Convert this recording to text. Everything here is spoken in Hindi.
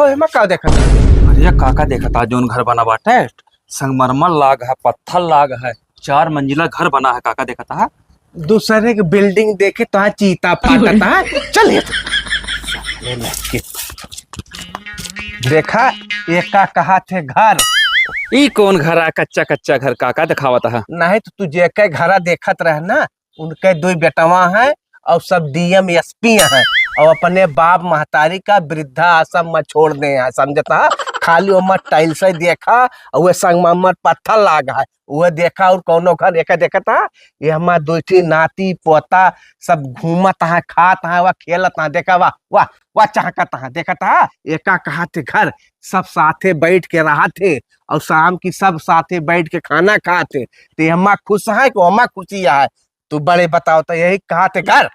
एमा का देखा? अरे काका देखा था जोन घर बना बाटे संगमरमर लाग है, पत्थर लाग है, 4 मंजिला घर बना है। काका देखा था दूसरे के बिल्डिंग देखे तो चीता फाटता है। चल ये देखा एका कहा थे घर ई कौन घर है? कच्चा कच्चा घर काका दिखावत है। नहीं तो तुझे के घरा देखत रहे ना, उनके दो बेटवा है और सब डीएम एसपी है और अपने बाप महतारी का वृद्धा आश्रम में छोड़ दे है, समझता? खाली उमर टाइल्स देखा और वह संगमरमर पत्थर लागा है वह देखा। और कौनो घर एक देखता ये हमार दो नाती पोता सब घूमत है, खात है, वह खेलत है। देखा वाह वाह वाह चहकत है। देखता एका कहा थे घर सब साथे बैठ के रहा थे और शाम की सब साथे बैठ के खाना खाते। तो हमा खुश है कि हमा खुशी है? तू बड़े बताओ तो यही कहा थे घर।